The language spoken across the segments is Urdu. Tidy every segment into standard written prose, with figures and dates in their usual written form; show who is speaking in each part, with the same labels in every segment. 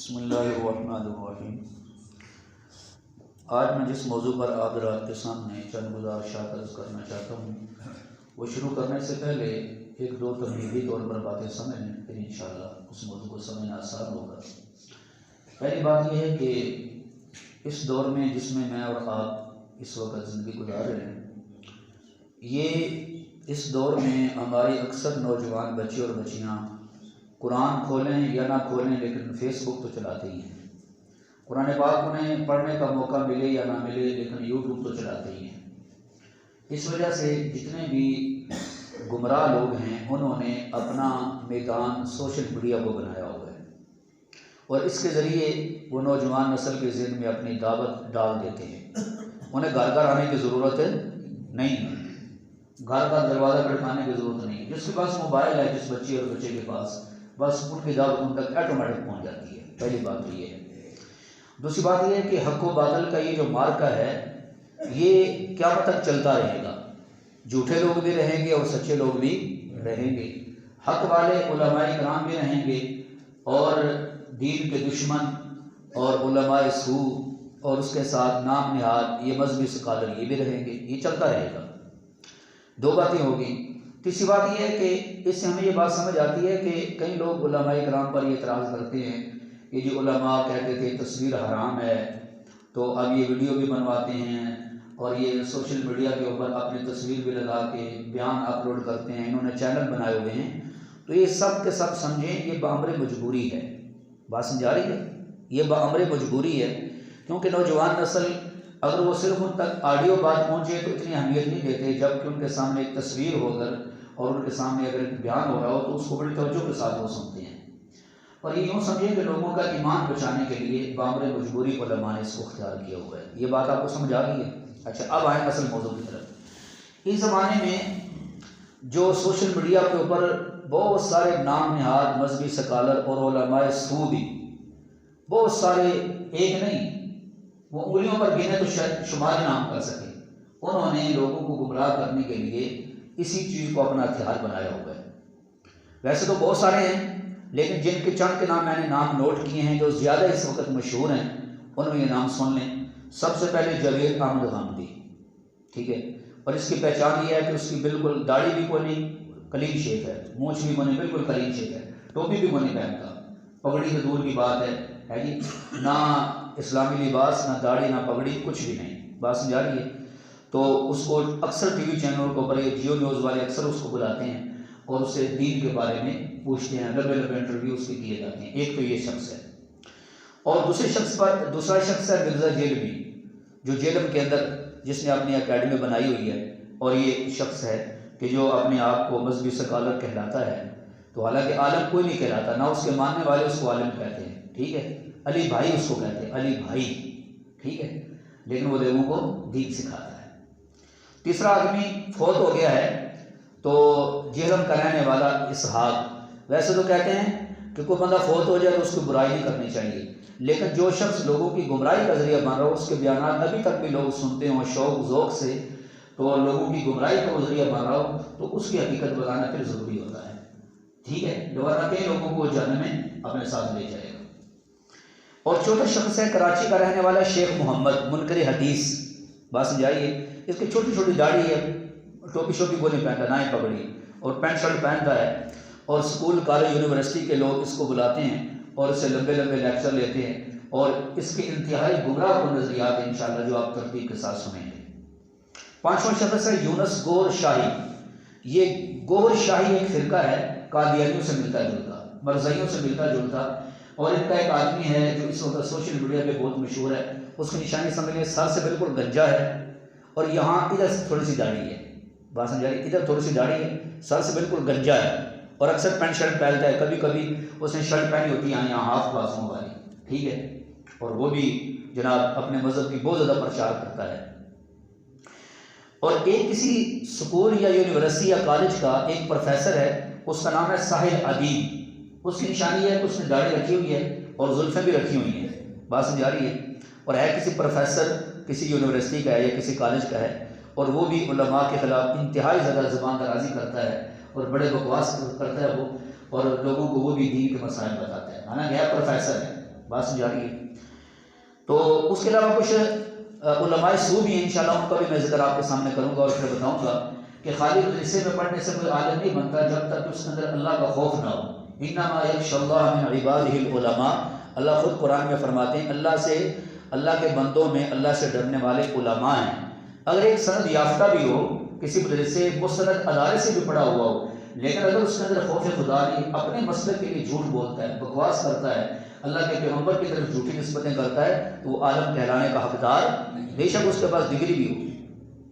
Speaker 1: بسم اللہ الرحمن الرحیم۔ آج میں جس موضوع پر آپ حضرات کے سامنے چند گزارشات عرض کرنا چاہتا ہوں، وہ شروع کرنے سے پہلے ایک دو تمہیدی طور پر باتیں سمجھ لیں، پھر انشاءاللہ اس موضوع کو سمجھنا آسان ہوگا۔ پہلی بات یہ ہے کہ اس دور میں جس میں اور آپ اس وقت زندگی گزار رہے ہیں، یہ اس دور میں ہماری اکثر نوجوان بچے اور بچیاں قرآن کھولیں یا نہ کھولیں لیکن فیس بک تو چلاتے ہی ہیں۔ قرآن پاک انہیں پڑھنے کا موقع ملے یا نہ ملے لیکن یوٹیوب تو چلاتے ہی ہیں۔ اس وجہ سے جتنے بھی گمراہ لوگ ہیں انہوں نے اپنا میدان سوشل میڈیا کو بنایا ہوا ہے، اور اس کے ذریعے وہ نوجوان نسل کے ذہن میں اپنی دعوت ڈال دیتے ہیں۔ انہیں گھر گھر آنے کی ضرورت نہیں ہے، گھر کا دروازہ کھٹکانے کی ضرورت نہیں ہے۔ جس کے پاس موبائل ہے، جس بچی اور بچے کے پاس، بس ان کی دعوت ان تک آٹومیٹک پہنچ جاتی ہے۔ پہلی بات تو یہ ہے۔ دوسری بات یہ ہے کہ حق و باطل کا یہ جو مارکا ہے یہ قیامت تک چلتا رہے گا۔ جھوٹے لوگ بھی رہیں گے اور سچے لوگ بھی رہیں گے، حق والے علماء کرام بھی رہیں گے اور دین کے دشمن اور علماء سوء اور اس کے ساتھ نام نہاد یہ مذہبی اسکالر یہ بھی رہیں گے۔ یہ چلتا رہے گا۔ دو باتیں ہوگی۔ تیسری بات یہ ہے کہ اس سے ہمیں یہ بات سمجھ آتی ہے کہ کئی لوگ علماء کرام پر یہ اعتراض کرتے ہیں کہ جو علماء کہتے تھے تصویر حرام ہے، تو اب یہ ویڈیو بھی بنواتے ہیں اور یہ سوشل میڈیا کے اوپر اپنی تصویر بھی لگا کے بیان اپلوڈ کرتے ہیں، انہوں نے چینل بنائے ہوئے ہیں۔ تو یہ سب کے سب سمجھیں یہ بامر مجبوری ہے۔ بات سمجھا رہی ہے؟ یہ بامر مجبوری ہے، کیونکہ نوجوان نسل اگر وہ صرف ان تک آڈیو بات پہنچے تو اتنی اہمیت نہیں دیتے، جبکہ ان کے سامنے ایک تصویر ہو کر اور ان کے سامنے اگر ایک بیان ہو رہا ہو تو اس کو بڑی توجہ کے ساتھ وہ سنتے ہیں۔ اور یہ یوں سمجھیں کہ لوگوں کا ایمان بچانے کے لیے بامر مجبوری علماء نے اس کو اختیار کیا ہوا ہے۔ یہ بات آپ کو سمجھ آ گئی ہے؟ اچھا، اب آئیں اصل موضوع کی طرف۔ اس زمانے میں جو سوشل میڈیا کے اوپر بہت سارے نام نہاد مذہبی سکالر اور علماء سوء بھی بہت سارے، ایک نہیں، وہ انگلیوں پر گنے تو شمار نام کر سکے، انہوں نے لوگوں کو گمراہ کرنے کے لیے اسی چیز کو اپنا ہتھیار بنایا ہوا ہے۔ ویسے تو بہت سارے ہیں لیکن جن کے چند کے نام میں نے نام نوٹ کیے ہیں جو زیادہ اس وقت مشہور ہیں، ان میں یہ نام سن لیں۔ سب سے پہلے جاوید احمد غامدی، ٹھیک ہے، اور اس کی پہچان یہ ہے کہ اس کی بالکل داڑھی بھی کوئی نہیں، کلین شیپ ہے، مونچھ بھی کوئی بالکل کلین شیپ ہے، ٹوپی بھی کوئی نہیں پہنتا، پگڑی تو دور کی بات ہے جی، نہ اسلامی لباس، نہ داڑھی، نہ پگڑی، کچھ بھی نہیں۔ بات سمجھا رہی ہے؟ تو اس کو اکثر ٹی وی چینلوں کے اوپر جیو نیوز والے اکثر اس کو بلاتے ہیں اور اس سے دین کے بارے میں پوچھتے ہیں، لمبے لمبے انٹرویو اس کے کیے جاتے ہیں۔ ایک تو یہ شخص ہے، اور دوسرا شخص ہے مرزا جیلمی، جو جیلم کے اندر جس نے اپنی اکیڈمی بنائی ہوئی ہے، اور یہ شخص ہے کہ جو اپنے آپ کو مذہبی سکالر کہلاتا ہے، تو حالانکہ عالم کوئی نہیں کہلاتا، نہ اس کے ماننے والے اس کو عالم کہتے ہیں، ٹھیک ہے، علی بھائی اس کو کہتے ہیں، علی بھائی، ٹھیک ہے، لیکن وہ لوگوں کو دین سکھاتا ہے۔ تیسرا آدمی فوت ہو گیا ہے، تو جہلم کا رہنے والا اسحاق۔ ویسے تو کہتے ہیں کہ کوئی بندہ فوت ہو جائے تو اس کو برائی نہیں کرنی چاہیے، لیکن جو شخص لوگوں کی گمراہی کا ذریعہ بن رہا ہو، اس کے بیانات ابھی تک بھی لوگ سنتے ہوں شوق ذوق سے، تو لوگوں کی گمراہی کا وہ ذریعہ بن رہا ہو تو اس کی حقیقت بتانا پھر ضروری ہوتا ہے، ٹھیک ہے، ورنہ کئی لوگوں کو جہنم میں اپنے ساتھ لے جائے گا۔ اور چوتھا شخص ہے کراچی کا رہنے والا شیخ محمد منکر حدیث۔ بات سمجھائیے، اس کی چھوٹی چھوٹی داڑھی ہے، ٹوپی شوپی کو نہیں پہنتا، نہ ہی پگڑی، اور پینٹ شرٹ پہنتا ہے، اور اسکول کالج یونیورسٹی کے لوگ اس کو بلاتے ہیں اور اس سے لمبے لمبے لیکچر لیتے ہیں، اور اس کے انتہائی گمراہ کن نظریات ہیں انشاءاللہ جو آپ ترتیب کے ساتھ سنیں گے۔ پانچواں شخص ہے یونس گور شاہی۔ یہ گور شاہی ایک فرقہ ہے، قادیانیوں سے ملتا جلتا، مرزائیوں سے ملتا جلتا، اور ان کا ایک آدمی ہے جو اس وقت سوشل میڈیا پہ بہت مشہور ہے۔ اس کی نشانی سمجھ لیں، سر سے بالکل گنجا ہے اور یہاں ادھر سے تھوڑی سی داڑھی ہے، بات سمجھا رہی، ادھر تھوڑی سی داڑھی ہے، سر سے بالکل گنجا ہے، اور اکثر پینٹ شرٹ پہنتا ہے، کبھی کبھی اس نے شرٹ پہنی ہوتی ہے یہاں ہاف بازوں والی، ٹھیک ہے، اور وہ بھی جناب اپنے مذہب کی بہت زیادہ پرچار کرتا ہے۔ اور ایک کسی اسکول یا یونیورسٹی یا کالج کا ایک پروفیسر ہے، اس کا نام ہے ساحل ادیب۔ اس کی نشانی ہے کہ اس نے داڑھی رکھی ہوئی ہے اور زلفیں بھی رکھی ہوئی ہیں، بات سمجھا رہی ہے، اور ہے کسی پروفیسر کسی یونیورسٹی کا ہے یا کسی کالج کا ہے، اور وہ بھی علماء کے خلاف انتہائی زیادہ زبان درازی کرتا ہے اور بڑے بکواس کرتا ہے وہ، اور لوگوں کو وہ بھی دین کے مسائل بتاتا ہے، حالانکہ ہے پروفیسر ہے، بات سمجھا رہی ہے؟ تو اس کے علاوہ کچھ علماء سو بھی ہیں، انشاءاللہ ان کا بھی میں ذکر آپ کے سامنے کروں گا اور پھر بتاؤں گا کہ خالی مدرسے میں پڑھنے سے کوئی عالم نہیں بنتا جب تک اس کے اندر اللہ کا خوف نہ ہو۔ انما یخشی اللہ من عبادہ العلماء، اللہ خود قرآن میں فرماتے ہیں اللہ کے بندوں میں اللہ سے ڈرنے والے علماء ہیں۔ اگر ایک سند یافتہ بھی ہو، کسی مدرسے مستند ادارے سے بھی پڑھا ہوا ہو، لیکن اگر اس کے اندر خوف خدا نہیں، اپنے مسلک کے لیے جھوٹ بولتا ہے، بکواس کرتا ہے، اللہ کے پیغمبر کی طرف جھوٹی نسبتیں کرتا ہے، تو وہ عالم کہلانے کا حقدار بے شک اس کے پاس ڈگری بھی ہو،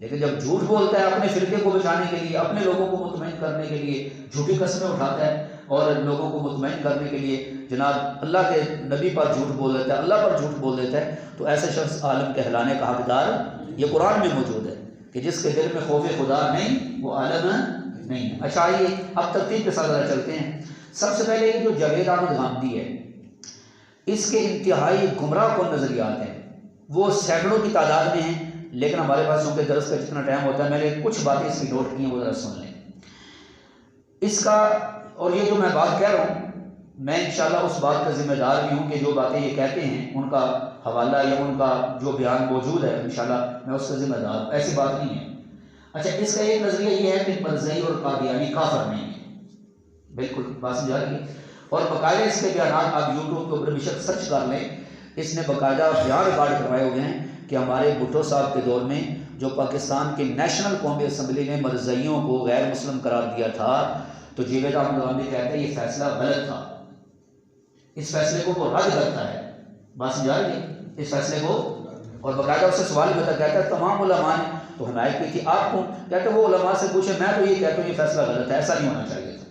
Speaker 1: لیکن جب جھوٹ بولتا ہے اپنے فرقے کو بچانے کے لیے، اپنے لوگوں کو مطمئن کرنے کے لیے جھوٹی قسمیں اٹھاتا ہے اور لوگوں کو مطمئن کرنے کے لیے جناب اللہ کے نبی پر جھوٹ بول دیتا ہے، اللہ پر جھوٹ بول دیتا ہے، تو ایسا شخص عالم کہلانے کا حقدار یہ قرآن میں موجود ہے کہ جس کے دل میں خوف خدا نہیں وہ عالم نہیں ہے۔ اچھا آئیے اب ترتیب کے ساتھ ذرا چلتے ہیں۔ سب سے پہلے جو جاوید احمد غامدی ہے، اس کے انتہائی گمراہ کن نظریات ہیں، وہ سینکڑوں کی تعداد میں ہیں، لیکن ہمارے پاس چونکہ درس کا جتنا ٹائم ہوتا ہے میں نے کچھ باتیں اس کی نوٹ کی ہیں، وہ ذرا سن لیں اس کا۔ اور یہ جو میں بات کہہ رہا ہوں، میں انشاءاللہ اس بات کا ذمہ دار بھی ہوں کہ جو باتیں یہ کہتے ہیں ان کا حوالہ یا ان کا جو بیان موجود ہے انشاءاللہ میں اس کا ذمہ دار ہوں، ایسی بات نہیں ہے۔ اچھا، اس کا ایک نظریہ یہ ہے کہ مرزئی اور قادیانی کافر نہیں ہے، بالکل بات سمجھا رہی ہے، اور باقاعدہ اس کے بیانات آپ یوٹیوب کے اوپر بے شک سرچ کر لیں، اس نے باقاعدہ بیان ریکارڈ کروائے ہوئے ہیں کہ ہمارے بھٹو صاحب کے دور میں جو پاکستان کی نیشنل قومی اسمبلی نے مرزئیوں کو غیر مسلم قرار دیا تھا، تو جاوید احمد غامدی کہتے ہیں یہ فیصلہ غلط تھا، اس فیصلے کو وہ رد کرتا ہے، بات سمجھا رہی ہے اس فیصلے کو، اور باقاعدہ اس سے سوال بھی ہوتا کہتا ہے تمام علماء نے تو حمایت کی تھی، آپ کون؟ کہتے ہیں وہ علماء سے پوچھے، میں تو یہ کہتا ہوں یہ فیصلہ غلط ہے، ایسا نہیں ہونا چاہیے تھا،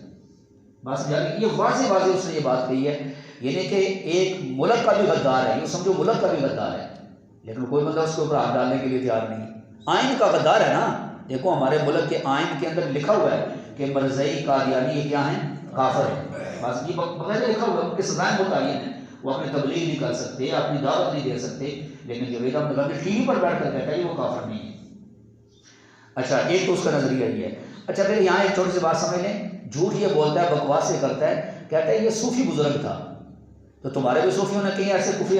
Speaker 1: بات سمجھا رہی ہے؟ یہ واضح اس نے یہ بات کہی ہے، یعنی کہ ایک ملک کا بھی غدار ہے، یہ سمجھو ملک کا بھی غدار ہے، لیکن کوئی بندہ اس کے اوپر ہاتھ ڈالنے کے لیے تیار نہیں۔ آئین کا غدار ہے نا، دیکھو ہمارے ملک کے آئین کے اندر لکھا ہوا ہے کہ مرزئی قادیانی یہ کیا ہیں؟ کافر ہیں، بس یہ بغیر لکھا ہوا ہے، ان کے سزائیں متعین ہیں، وہ اپنی تبلیغ نہیں کر سکتے، اپنی دعوت نہیں دے سکتے، لیکن جاوید احمد غامدی ٹی وی پر بیٹھ کر کہتا ہے یہ وہ کافر نہیں ہے۔ اچھا، ایک تو اس کا نظریہ یہ ہے۔ اچھا پھر یہاں ایک چھوٹی سی بات سمجھ لیں، جھوٹ یہ بولتا ہے، بکواس سے کرتا ہے، کہتا ہے یہ صوفی بزرگ تھا، تو تمہارے بھی صوفیوں نے کئی ایسے کفری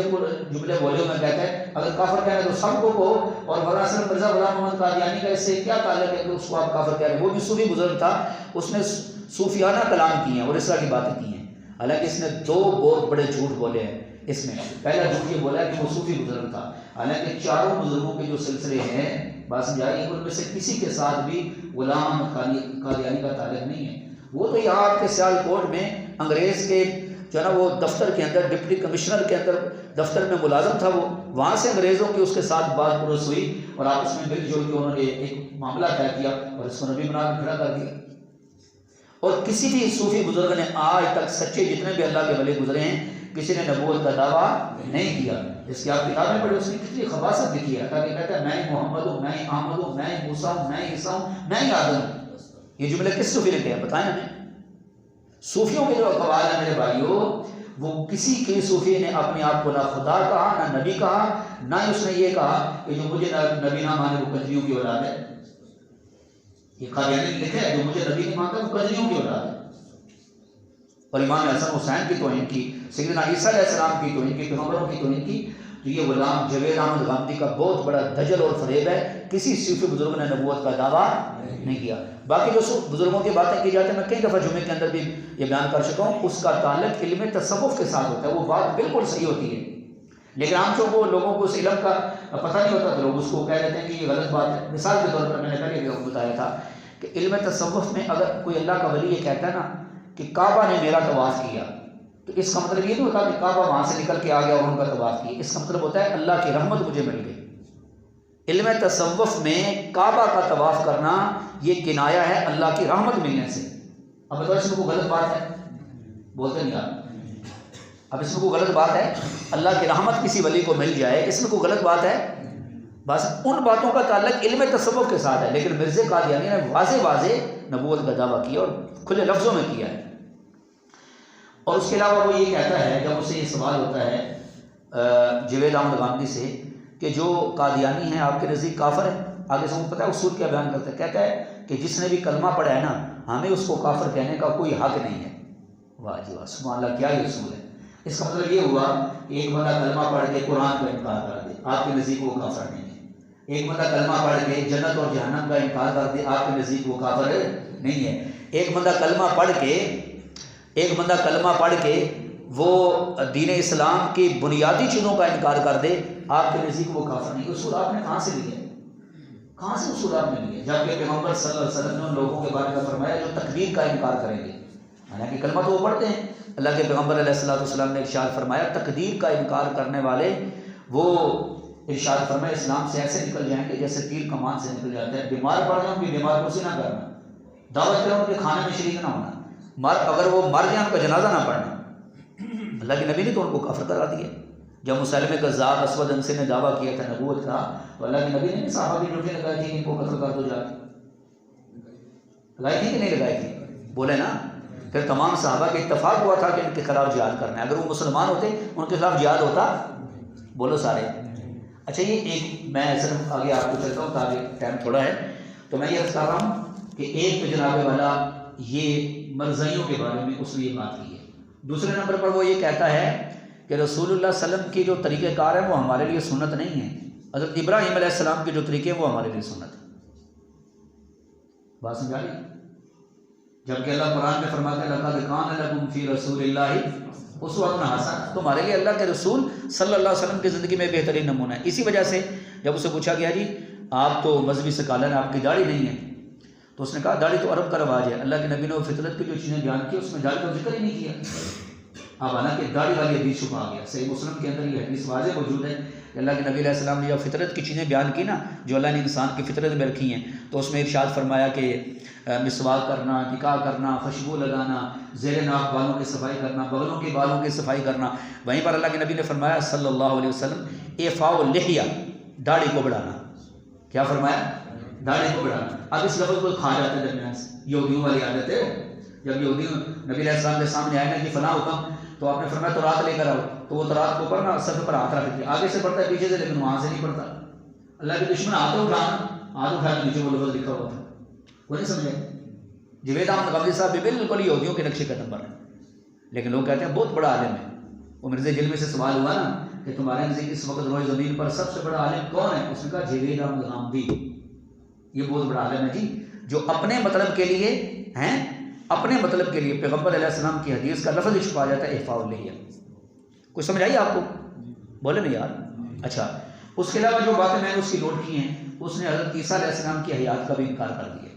Speaker 1: جملے بولے میں کہتا ہے اگر کافر کہہ رہے تو سب کو کہو، اور مولانا صاحب مرزا غلام محمد قادیانی کا اس سے کیا تعلق ہے کہ اس کو آپ کافر کہہ رہے ہیں؟ وہ بھی صوفی بزرگ تھا، اس نے صوفیانہ کلام کیے ہیں اور اس طرح کی باتیں کی ہیں، حالانکہ اس نے دو بہت بڑے جھوٹ بولے ہیں۔ اس میں پہلا جھوٹ یہ بولا ہے کہ وہ صوفی بزرگ تھا، حالانکہ چاروں بزرگوں کے جو سلسلے ہیں بات سمجھائی ان میں سے کسی کے ساتھ بھی غلام قادیانی کا تعلق نہیں ہے۔ وہ تو یہاں آپ کے سیال کوٹ میں انگریز کے جو ہے نا وہ دفتر کے اندر ڈپٹی کمشنر کے اندر دفتر میں ملازم تھا، وہ وہاں سے انگریزوں کی اس کے ساتھ بات پرس ہوئی اور آپس میں مل جل کے انہوں نے ایک معاملہ طے کیا اور اس کو نبی بنا کے کھڑا کر دیا۔ اور کسی بھی صوفی بزرگ نے آج تک سچے جتنے بھی اللہ کے ولی گزرے ہیں کسی نے نبوت کا دعویٰ نہیں کیا۔ اس کی آپ کتابیں پڑھیں، اس نے کتنی خباثت لکھی ہے، تاکہ کہتا ہے میں محمد ہوں، میں احمد ہوں، میں موسیٰ ہوں، میں عیسیٰ ہوں، میں آدم ہوں۔ یہ جملے کس صوفی نے کہا بتائیں ہمیں؟ صوفیوں کے جو اقوال ہیں میرے بھائیوں، وہ کسی کے صوفی نے اپنے آپ کو نہ خدا کہا نہ نبی کہا، نہ اس نے یہ کہا کہ جو مجھے نبی نہ مانے وہ کجریوں کی اولاد ہے۔ یہ قادیانی لکھا ہے جو مجھے نبی نہیں مانتا وہ کجریوں کی اولاد ہے، اور امام حسن حسین کی توہین کی، سیدنا عیسیٰ علیہ السلام کی توہین کی، پیغمبروں کی توہین کی۔ تو یہ غلام جاوید احمد غامدی کا بہت بڑا دجل اور فریب ہے، کسی صوفی بزرگ نے نبوت کا دعویٰ نہیں کیا۔ باقی جو بزرگوں کی باتیں کی جاتی ہیں میں کئی دفعہ جمعے کے اندر بھی یہ بیان کر چکا ہوں، اس کا تعلق علم تصوف کے ساتھ ہوتا ہے، وہ بات بالکل صحیح ہوتی ہے، لیکن عام لوگوں کو اس علم کا پتہ نہیں ہوتا تو لوگ اس کو کہہ دیتے ہیں کہ یہ غلط بات ہے۔ مثال کے طور پر میں نے پہلے بھی آپ کو بتایا تھا کہ علم تصوف میں اگر کوئی اللہ کا ولی یہ کہتا ہے نا کہ کعبہ نے میرا طواف کیا، تو اس کا مطلب یہ نہیں ہوتا کہ کعبہ وہاں سے نکل کے آ گیا اور ان کا طواف کیا، اس کا مطلب ہوتا ہے اللہ کی رحمت مجھے مل گئی۔ علم تصوف میں کعبہ کا طواف کرنا یہ کنایا ہے اللہ کی رحمت ملنے سے۔ اب بتاؤ اس میں کوئی غلط بات ہے؟ بولتے نہیں آپ، اب اس میں کوئی غلط بات ہے؟ اللہ کی رحمت کسی ولی کو مل جائے، اس میں کوئی غلط بات ہے؟ بس ان باتوں کا تعلق علم تصوف کے ساتھ ہے، لیکن مرزا قادیانی نے واضح نبوت کا دعویٰ کیا اور کھلے لفظوں میں کیا ہے۔ اور اس کے علاوہ وہ یہ کہتا ہے، جب اسے یہ سوال ہوتا ہے جاوید احمد غامدی سے کہ جو قادیانی ہیں آپ کے نزدیک کافر ہیں، آگے سے وہ پتہ ہے اصول کیا بیان کرتا ہے، کہتا ہے کہ جس نے بھی کلمہ پڑھا ہے نا ہمیں اس کو کافر کہنے کا کوئی حق نہیں ہے۔ واہ جی واہ، سبحان اللہ، کیا یہ اصول ہے! اس کا مطلب یہ ہوا کہ ایک بندہ کلمہ پڑھ کے قرآن کا انکار کر دے، آپ کے نزدیک وہ کافر نہیں ہے۔ ایک بندہ کلمہ پڑھ کے جنت اور جہنم کا انکار کر دے، آپ کے نزدیک وہ کافر نہیں ہے۔ ایک بندہ کلمہ پڑھ کے وہ دین اسلام کی بنیادی چیزوں کا انکار کر دے، آپ کے نزدیک وہ کافر نہیں۔ اصول آپ نے کہاں سے لیا؟ کہاں سے اصول آپ نے لیا؟ جبکہ پیغمبر صلی اللہ علیہ وسلم نے ان لوگوں کے بارے میں فرمایا جو تقدیر کا انکار کریں گے، حالانکہ کلمہ تو وہ پڑھتے ہیں۔ اللہ کے پیغمبر علیہ الصلوۃ والسلام نے ارشاد فرمایا تقدیر کا انکار کرنے والے وہ ارشاد فرمایا اسلام سے ایسے نکل جائیں گے جیسے تیر کمان سے نکل جاتا ہے۔ بیمار پڑ جاؤں گے، بیمار کو نہ کرنا، دعوت کرو ان کے کھانے میں شریک نہ ہونا، اگر وہ مر جائیں ان کا جنازہ نہ پڑھنا۔ اللہ کے نبی نے تو ان کو کافر کرا دیا۔ جب مسلمہ کذاب اسود انسی نے دعویٰ کیا تھا نبوت کا، تو اللہ کے نبی نے صحابہ کی ڈیوٹی لگائی تھی ان کو قتل کر دو جا کے، لگائی تھی کہ نہیں لگائی تھی؟ بولے نا۔ پھر تمام صحابہ کے اتفاق ہوا تھا کہ ان کے خلاف جہاد کرنا ہے، اگر وہ مسلمان ہوتے ان کے خلاف جہاد ہوتا؟ بولو سارے۔ اچھا یہ ایک میں صرف آگے آپ کو چلتا ہوں تاکہ ٹائم تھوڑا ہے، تو میں یہ عرض کر رہا ہوں کہ ایک تو جناب والا یہ مرزائیوں کے بارے میں اس نے یہ بات کی ہے۔ دوسرے نمبر پر وہ یہ کہتا ہے کہ رسول اللہ صلی اللہ علیہ وسلم کی جو طریقہ کار ہے وہ ہمارے لیے سنت نہیں ہے، حضرت ابراہیم علیہ السلام کے جو طریقے ہیں وہ ہمارے لیے سنت ہے۔ بات سمجھا لی؟ جبکہ اللہ قرآن میں فرماتا ہے لقد کان لکم فی رسول اللہ اسوۃ حسنہ، تمہارے لیے اللہ کے رسول صلی اللہ علیہ وسلم کی زندگی میں بہترین نمونہ ہے۔ اسی وجہ سے جب اسے پوچھا گیا جی آپ تو مذہبی سکالر ہیں، آپ کی داڑھی نہیں ہے، تو اس نے کہا داڑھی تو عرب کا رواج ہے، اللہ کے نبی نے وہ فطرت کی جو چیزیں بیان کی اس میں داڑھی کا ذکر ہی نہیں کیا۔ اب حالانکہ داڑھی والی حدیث چھپا گیا، صحیح مسلم کے اندر یہ حدیث واضح موجود ہے کہ اللہ کے نبی علیہ السلام نے جب فطرت کی چیزیں بیان کی نا جو اللہ نے انسان کی فطرت میں رکھی ہیں، تو اس میں ارشاد فرمایا کہ مسواک کرنا، نکاح کرنا، خوشبو لگانا، زیر ناک بالوں کی صفائی کرنا، بغلوں کے بالوں کی صفائی کرنا۔ وہیں پر اللہ کے نبی نے فرمایا صلی اللہ علیہ وسلم اعفاء اللحیہ، داڑھی کو بڑھانا۔ کیا فرمایا؟ داڑھی کو بڑھانا۔ اب اس لفظ کو کھا جاتے ہیں درمیان سے، یہودیوں والی عادت ہے۔ جب یہودی نبی علیہ السلام کے سامنے آئے نا کہ فلاں حکم، تو آپ نے فرمایا تو رات لے کر آؤ، تو وہ رات کو پڑھنا سر پر ہاتھ رکھ دیا، آگے سے پڑھتا ہے پیچھے سے، لیکن وہاں سے نہیں پڑھتا۔ اللہ کے دشمن ہاتھ اٹھایا تو نیچے وہ لفظ لکھا ہوا تھا، وہ نہیں سمجھے۔ جوید احمد غامدی صاحب بھی بالکل یہودیوں کے نقشے قدم پر ہیں، لیکن لوگ کہتے ہیں بہت بڑا عالم ہے۔ وہ مرزا جلوی سے سوال ہوا نا کہ تمہارے نزدیک اس وقت روئے زمین پر سب سے بڑا عالم کون ہے؟ اس نے کہا جوید احمد غامدی، یہ بہت بڑا عالم ہے جی، جو اپنے مطلب کے لیے ہیں، اپنے مطلب کے لیے پیغمبر علیہ السلام کی حدیث کا لفظ ہی چھپا جاتا ہے اعفاء اللحیہ۔ کچھ سمجھ آئی آپ کو؟ بولے نہیں یار۔ اچھا اس کے علاوہ جو باتیں میں نے اس کی نوٹ کی ہیں، اس نے حضرت عیسیٰ علیہ السلام کی حیات کا بھی انکار کر دیا،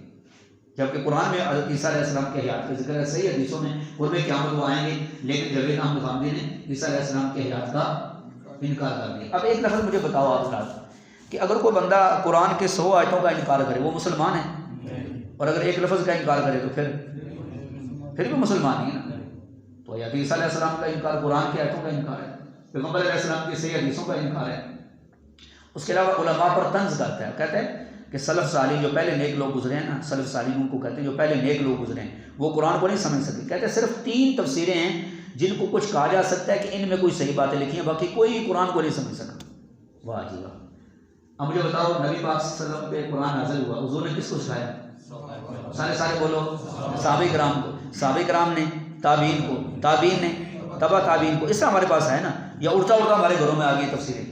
Speaker 1: جبکہ قرآن میں حضرت عیسیٰ علیہ السلام کی حیات کا ذکر ہے، صحیح حدیثوں میں قرب قیامت وہ آئیں گے، لیکن جوید احمد غامدی نے عیسیٰ علیہ السلام کی حیات کا انکار کر دیا۔ اب ایک لفظ مجھے بتاؤ آپ حضرات کہ اگر کوئی بندہ قرآن کے 100 آیتوں کا انکار کرے وہ مسلمان ہے، اور اگر ایک لفظ کا انکار کرے تو پھر بھی مسلمان ہی ہے نا۔ تو یا عیسیٰ علیہ السلام کا انکار قرآن کی آیتوں کا انکار ہے، پیغمبر علیہ السلام کی صحیح حدیثوں کا انکار ہے۔ اس کے علاوہ علماء پر طنز کرتا ہے، کہتے ہیں کہ سلف صالح جو پہلے نیک لوگ گزرے ہیں نا، سلف صالح ان کو کہتے ہیں جو پہلے نیک لوگ گزرے ہیں، وہ قرآن کو نہیں سمجھ سکتے۔ کہتے ہیں صرف 3 تفسیریں ہیں جن کو کچھ کہا جا سکتا ہے کہ ان میں کوئی صحیح باتیں لکھی ہیں، باقی کوئی قرآن کو نہیں سمجھ سکتا۔ واہ جی واہ۔ اب مجھے بتاؤ نبی پاک صلی اللہ علیہ وسلم پہ قرآن نازل ہوا، حضور نے کس کو سکھایا؟ سارے بولو، صحابہ کرام کو، صحابہ کرام نے تابعین کو، تابعین نے تبع تابعین کو۔ اس سے ہمارے پاس ہے نا، یا اڑتا اڑتا ہمارے گھروں میں آ گئی تفسیریں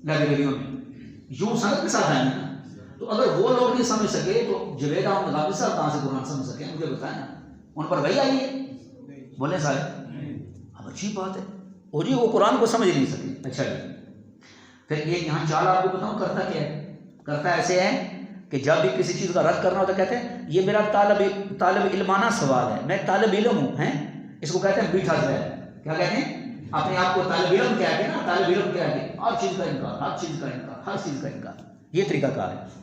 Speaker 1: لائبریریوں میں، یوں سند کے ساتھ آئیں گے نا۔ تو اگر وہ لوگ نہیں سمجھ سکے تو جوید احمد غامدی صاحب کہاں سے قرآن سمجھ سکے؟ مجھے بتائیں نا، ان پر وحی آئی ہے؟ بولیں سارے۔ اب اچھی بات ہے، وہ جی وہ قرآن کو سمجھ نہیں سکے۔ اچھا جی، پھر یہ یہاں چال آپ کو بتاؤں کرتا کیا ہے؟ کرتا ایسے ہے کہ جب بھی کسی چیز کا رد کرنا ہوتا کہتے ہیں یہ میرا طالب علمانہ سوال ہے، میں طالب علم ہوں، ہیں اس کو کہتے ہیں بیٹھا جو ہے، کیا کہتے ہیں؟ اپنے آپ کو طالب علم کہہ کے نا، طالب علم کہہ کے ہر چیز کا انکار، ہر چیز کا انکار، ہر چیز کا انکار، یہ طریقہ کار ہے۔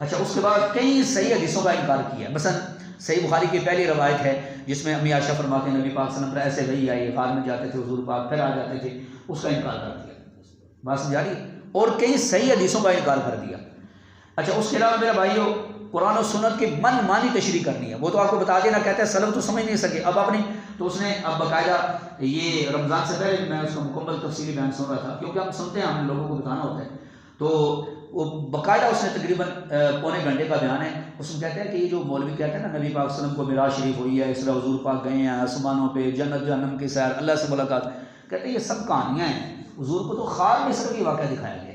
Speaker 1: اچھا اس کے بعد کئی صحیح حدیثوں کا انکار کیا، مثلا صحیح بخاری کی پہلی روایت ہے جس میں امی عائشہ فرماتے ہیں نبی پاک صلی اللہ علیہ وسلم ایسے وہی آئی، غار میں جاتے تھے حضور پاک پھر آ جاتے تھے، اس کا انکار کر دیا۔ بات سمجھا رہی؟ اور کئی صحیح حدیثوں کا انکار کر دیا۔ اچھا اس کے علاوہ میرے بھائیو قرآن و سنت کی من مانی تشریح کرنی ہے، وہ تو آپ کو بتا دینا، کہتے ہیں سلف تو سمجھ نہیں سکے، اب اپنی تو اس نے اب باقاعدہ یہ رمضان سے پہلے میں اس کا مکمل تفصیلی بیان سن رہا تھا، کیونکہ ہم سنتے ہیں، ہم لوگوں کو بتانا ہوتا ہے۔ تو وہ باقاعدہ اس نے تقریباً پونے گھنٹے کا بیان ہے. اس میں کہتے ہیں کہ یہ جو مولوی کہتے ہیں نا نبی پاک صلی اللہ علیہ وسلم کو معراج شریف ہوئی ہے، اس طرح حضور پاک گئے ہیں آسمانوں پہ، جنت جہنم کی سیر، اللہ سے ملاقات، کہتے ہیں یہ سب کہانیاں ہیں. حضور کو تو خواب میں صرف یہ واقعہ دکھایا گیا.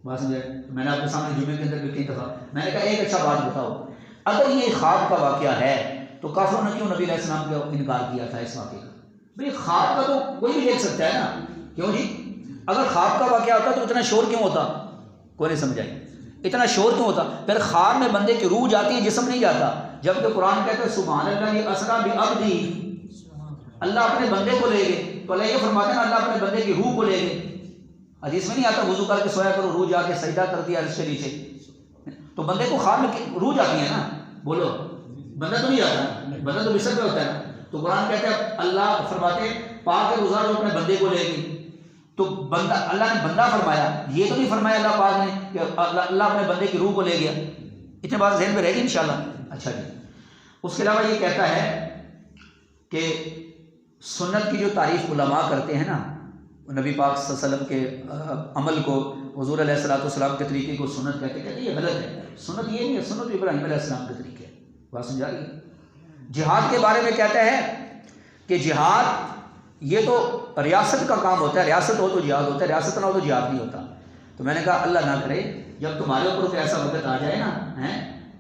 Speaker 1: بات سمجھے؟ میں نے آپ کے سامنے جمعے کے اندر بھی کئی دفعہ میں نے کہا ایک اچھا بات بتاؤ، اگر یہ خواب کا واقعہ ہے تو کافروں نے کیوں نبی علیہ السلام کا انکار کیا تھا اس واقعے کا؟ بھئی خواب کا تو کوئی بھی دیکھ سکتا ہے نا، کیوں جی؟ اگر خواب کا واقعہ ہوتا تو اتنا شور کیوں ہوتا؟ کوئی نہیں سمجھائی اتنا شور کیوں ہوتا؟ پھر خواب میں بندے کی روح جاتی ہے، جسم نہیں جاتا. جبکہ قرآن کہتا ہے سبحان اللہ اسریٰ بعبدہ، اللہ اپنے بندے کو لے گئے. تو اللہ یہ فرماتے ہیں اللہ اپنے بندے کی روح کو لے گئے. حدیث میں نہیں آتا وضو کر کے سویا کرو، روح جا کے سجدہ کر دیا عرش کے نیچے. تو بندے کو خواب میں روح جاتی ہے نا، بولو بندہ تو نہیں جاتا، بندہ تو بستر پہ ہوتا ہے نا. تو قرآن کہتا ہے اللہ فرماتے ہیں پاک روزہ جو اپنے بندے کو لے گئی. تو بندہ اللہ نے بندہ فرمایا، یہ تو نہیں فرمایا اللہ پاک نے کہ اللہ اپنے بندے کی روح کو لے گیا. اتنے بات ذہن میں رہے گی انشاءاللہ. اچھا جی، اس کے علاوہ یہ کہتا ہے کہ سنت کی جو تعریف علماء کرتے ہیں نا، نبی پاک صلی اللہ علیہ وسلم کے عمل کو، حضور علیہ السلام کے طریقے کو سنت کہتے ہیں یہ غلط ہے. سنت یہ نہیں ہے، سنت ابراہیم علیہ السلام کے طریقے ہے. بات سمجھا رہی ہے؟ جہاد کے بارے میں کہتا ہے کہ جہاد یہ تو ریاست کا کام ہوتا ہے، ریاست ہو تو جہاد ہوتا ہے، ریاست نہ ہو تو جہاد نہیں ہوتا. تو میں نے کہا اللہ نہ کرے جب تمہارے اوپر کوئی ایسا وقت آ جائے نا،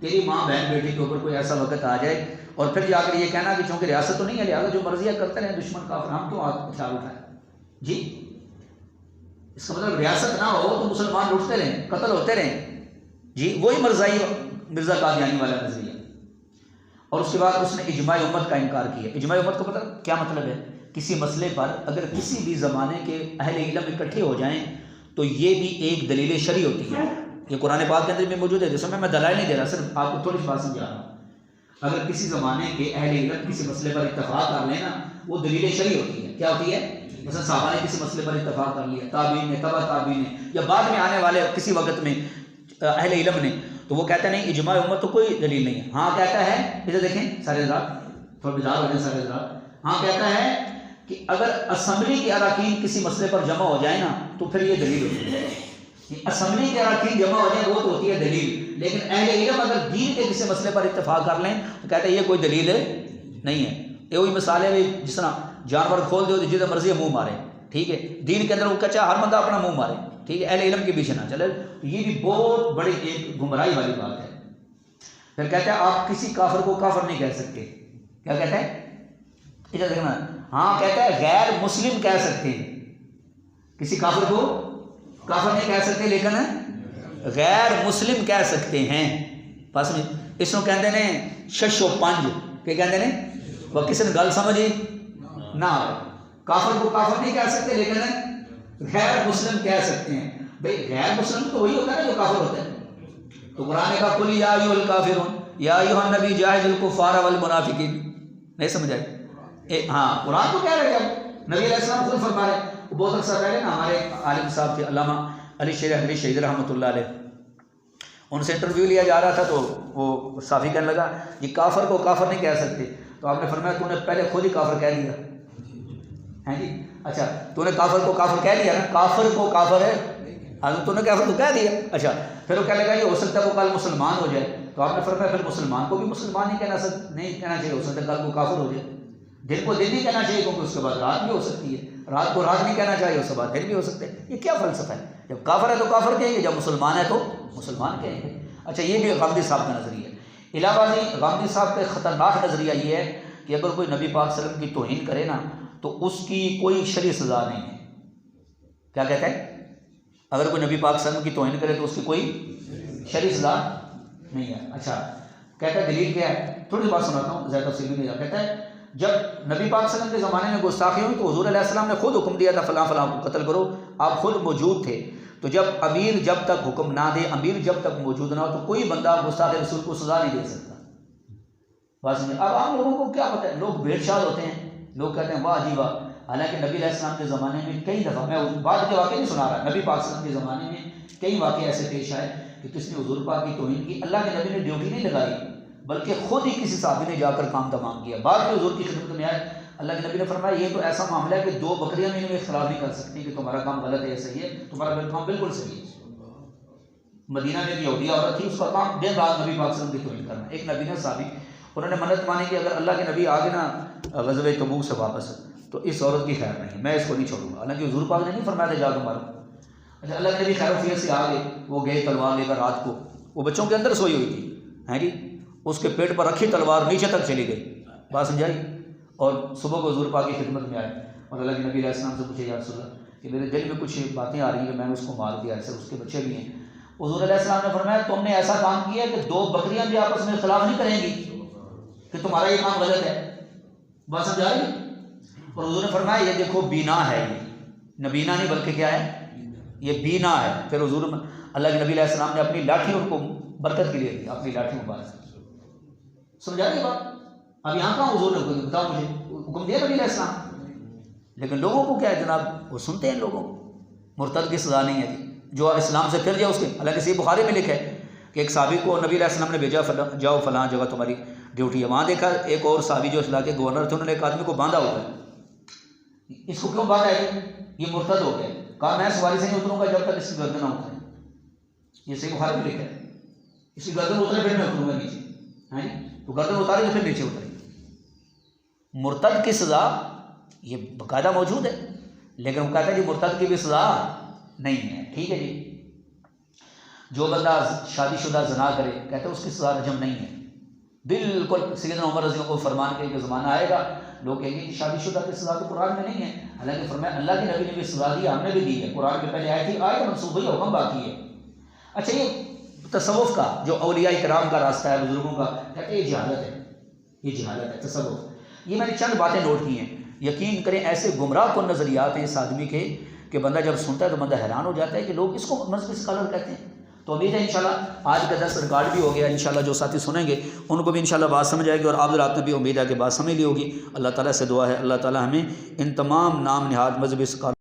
Speaker 1: تیری ماں بہن بیٹی کے اوپر کوئی ایسا وقت آ جائے اور پھر جا کر یہ کہنا کہ چونکہ ریاست تو نہیں ہے لہٰذا جو مرضیاں کرتے رہیں دشمن کافر، ہم کیوں ہتھیار اٹھائیں جی؟ اس کا مطلب ریاست نہ ہو تو مسلمان لوٹتے رہیں، قتل ہوتے رہیں جی. وہی مرزا قادیانی والا نظریہ. اور اس کے بعد اس نے اجماع امت کا انکار کیا. اجماع امت کا پتہ کیا مطلب ہے؟ کسی مسئلے پر اگر کسی بھی زمانے کے اہل علم اکٹھے ہو جائیں تو یہ بھی ایک دلیل شرعی ہوتی ہے. یہ قرآن پاک کے اندر بھی موجود ہے، جس میں دلائل نہیں دے رہا، صرف آپ کو تھوڑی سی بات سمجھا رہا ہوں. اگر کسی زمانے کے اہل علم کسی مسئلے پر اتفاق کر لیں نا، وہ دلیل شرعی ہوتی ہے. کیا ہوتی ہے؟ مثلا صحابہ نے کسی مسئلے پر اتفاق کر لیا، تابعین نے، تبع تابعین نے، یا بعد میں آنے والے کسی وقت میں اہل علم نے، تو وہ کہتے ہیں نہیں اجماع امت تو کوئی دلیل نہیں ہے. ہاں کہتا ہے، ادھر دیکھیں سارے حضرات، تھوڑا بیدار ہو جائیں سارے حضرات. ہاں کہتا ہے کہ اگر اسمبلی کے اراکین کسی مسئلے پر جمع ہو جائیں نا تو پھر یہ دلیل ہوتی ہے. اسمبلی کے اراکین جمع ہو جائیں وہ تو ہوتی ہے دلیل، لیکن اہل علم اگر دین کے کسی مسئلے پر اتفاق کر لیں تو کہتے ہیں یہ کوئی دلیل نہیں ہے. یہ وہی مثال ہے جس طرح جانور کھول دو جتنے مرضی منہ مارے، ٹھیک ہے. دین کے اندر وہ کچا ہر بندہ اپنا منہ مارے، ٹھیک ہے، اہل علم کے پیچھے نہ چلے. تو یہ بھی بہت بڑی ایک گمراہی والی بات ہے. پھر کہتے ہیں آپ کسی کافر کو کافر نہیں کہہ سکتے. کیا کہتے ہیں؟ ادھر دیکھنا. ہاں کہتا ہے غیر مسلم کہہ سکتے ہیں، کسی کافر کو کافر نہیں کہہ سکتے لیکن غیر مسلم کہہ سکتے ہیں. بس اس کو کہتے ہیں ششو پنج. کہ کہتے ہیں وہ کسی نے گل سمجھی نہ، کافر کو کافر نہیں کہہ سکتے لیکن غیر مسلم کہہ سکتے ہیں. بھئی غیر مسلم تو وہی ہوتا ہے نا جو کافر ہوتا ہے. تو قرآن کا قل یا ایھا الکافرون یا ایھا النبی جاہد الکفار والمنافقین. نہیں سمجھا؟ ہاں قرآن تو کہہ رہے ہیں، نبی علیہ السلام خود فرما رہے ہیں. بہت عرصہ پہلے نا ہمارے عالم صاحب تھے علامہ علی شیر احمدی شہید رحمۃ اللہ علیہ، ان سے انٹرویو لیا جا رہا تھا تو وہ صافی کہنے لگا جی کافر کو کافر نہیں کہہ سکتے. تو آپ نے فرمایا تو نے پہلے خود ہی کافر کہہ دیا ہے جی. اچھا تو نے کافر کو کافر کہہ دیا نا، کافر کو کافر ہے تو نے کافر تو کہہ دیا. اچھا پھر وہ کہنے لگا یہ ہو سکتا ہے وہ کل مسلمان ہو جائے. تو آپ نے فرمایا پھر مسلمان کو بھی مسلمان نہیں کہنا چاہیے، ہو سکتا ہے کل کو کافر ہو جائے. دن کو دن نہیں کہنا چاہیے کیونکہ اس کے بعد رات بھی ہو سکتی ہے، رات کو رات نہیں کہنا چاہیے اس کے بعد دن بھی ہو سکتے ہیں. یہ کیا فلسفہ ہے؟ جب کافر ہے تو کافر کہیں گے، جب مسلمان ہے تو مسلمان کہیں گے. اچھا یہ بھی غامدی صاحب کا نظریہ ہے. علاوہ ازیں غامدی صاحب کا خطرناک نظریہ یہ ہے کہ اگر کوئی نبی پاک صلی اللہ علیہ وسلم کی توہین کرے نا تو اس کی کوئی شرعی سزا نہیں ہے. کیا کہتے ہیں؟ اگر کوئی نبی پاک صلی اللہ علیہ وسلم کی توہین کرے تو اس کی کوئی شرعی سزا نہیں ہے. اچھا کہتا ہے دلیل کیا ہے؟ تھوڑی سی بات سناتا ہوں، زیادہ تفصیل نہیں. کہتا ہے جب نبی پاک صلی اللہ علیہ وسلم کے زمانے میں گستاخی ہوئی تو حضور علیہ السلام نے خود حکم دیا تھا فلاں فلاں کو قتل کرو، آپ خود موجود تھے. تو جب امیر جب تک حکم نہ دے، امیر جب تک موجود نہ ہو تو کوئی بندہ گستاخ رسول کو سزا نہیں دے سکتا. بس اب عام لوگوں کو کیا پتہ ہے، لوگ بھیڑ شاد ہوتے ہیں، لوگ کہتے ہیں واہ جی واہ. حالانکہ نبی علیہ السلام کے زمانے میں کئی دفعہ، میں بعد کے واقعے نہیں سنا رہا، نبی پاک صلی اللہ علیہ وسلم کے زمانے میں کئی واقعے ایسے پیش آئے کہ کس نے حضور پاک کی توہین کی. اللہ کے نبی نے ڈیوٹی نہیں لگائی بلکہ خود ہی کسی صحابی نے جا کر کام تمام کیا. بعد میں حضور کی خدمت میں آئے اللہ کے نبی نے فرمایا یہ تو ایسا معاملہ ہے کہ دو بکریاں بھی ان میں اختلاف نہیں کر سکتی کہ تمہارا کام غلط ہے یا صحیح ہے، تمہارا کام بالکل صحیح ہے۔ مدینہ میں بھی یہودیہ عورت تھی، اس کا کام دن رات نبی پاک صلی اللہ علیہ وسلم کی توہین کرنا۔ ایک نبی نے صحابی انہوں نے منت مانی کہ اگر اللہ کے نبی آگے نا غزوہ تبوک سے واپس تو اس عورت کی خیر نہیں، میں اس کو نہیں چھوڑوں گا۔ حالانکہ حضور پاک نے نہیں فرمایا تھا جا کے مارو۔ اچھا اللہ کے نبی خیر وفیت سے آگے وہ گئے تلوار لے کر، رات کو وہ بچوں کے اندر سوئی ہوئی تھی، ہیں جی، اس کے پیٹ پر رکھی تلوار نیچے تک چلی گئی، بات سمجھائی، اور صبح کو حضور پاک کی خدمت میں آئے اور اللہ کے نبی علیہ السلام سے پوچھے یا رسول اللہ کہ میرے دل میں کچھ باتیں آ رہی ہیں کہ میں نے اس کو مار دیا، ایسے اس کے بچے بھی ہیں۔ حضور علیہ السلام نے فرمایا تم نے ایسا کام کیا کہ دو بکریاں بھی آپس میں اختلاف نہیں کریں گی کہ تمہارا یہ کام غلط ہے، بات سمجھا رہی؟ اور حضور نے فرمایا یہ دیکھو بینا ہے، یہ نبینا نہیں بلکہ کیا ہے، یہ بینا ہے۔ پھر حضور اللہ کے نبی علیہ السلام نے اپنی لاٹھی ان کو برکت کے لیے دی، اپنی لاٹھی مبارک، سمجھا رہی بات؟ اب یہاں کہاں حضور نے بتاؤ مجھے حکم دیا نبی علیہ السلام، لیکن لوگوں کو کیا ہے جناب، وہ سنتے ہیں لوگوں کو۔ مرتد کی سزا نہیں ہے جی، جو اسلام سے پھر جائے اس کے، حالانکہ صحیح بخاری میں لکھا ہے کہ ایک صحابی کو نبی علیہ السلام نے بھیجا جاؤ فلاں جگہ تمہاری ڈیوٹی ہے، وہاں دیکھا ایک اور صحابی جو اس علاقے کے گورنر تھے انہوں نے ایک آدمی کو باندھا ہوا ہے، اس کو کیوں باندھا ہے؟ یہ مرتد ہو گیا، کہا میں سواری سے نہیں اتروں گا جب تک اس کی گردن نہ اترے، یہ صحیح بخاری میں لکھا ہے، اس کی گردن اترے پھر میں اتروں گا نیچے، ہیں جی، تو گردن اتاری تو پھر نیچے اترے۔ مرتد کی سزا یہ باقاعدہ موجود ہے، لیکن وہ کہتا ہے جی مرتد کی بھی سزا نہیں ہے، ٹھیک ہے جی۔ جو بندہ شادی شدہ زنا کرے کہتے ہیں اس کی سزا رجم نہیں ہے، بالکل سیدنا عمر رضی اللہ عنہ کو فرمان کے کہ زمانہ آئے گا لوگ کہیں گے کہ شادی شدہ کی سزا تو قرآن میں نہیں ہے، حالانکہ فرمایا اللہ کے نبی نے بھی سزا دی، ہم نے بھی دی ہے، قرآن میں پہلے آئی تھی، آئے منسوخ ہوئی، حکم باقی ہے۔ اچھا یہ تصوف کا جو اولیاء کرام کا راستہ ہے بزرگوں کا، کہتے ہیں یہ جہالت ہے، یہ جہالت ہے تصوف۔ یہ میں نے چند باتیں نوٹ کی ہیں، یقین کریں ایسے گمراہ کن نظریات ہیں اس آدمی کے کہ بندہ جب سنتا ہے تو بندہ حیران ہو جاتا ہے کہ لوگ اس کو مذہبی اسکالر کہتے ہیں۔ تو امید ہے انشاءاللہ آج کا درس ریکارڈ بھی ہو گیا، انشاءاللہ جو ساتھی سنیں گے ان کو بھی انشاءاللہ بات سمجھ آئے گی، اور آپ حضرات نے بھی امید ہے کہ بات سمجھ لی ہوگی۔ اللہ تعالیٰ سے دعا ہے اللہ تعالیٰ ہمیں ان تمام نام نہاد مذہبی اسکالر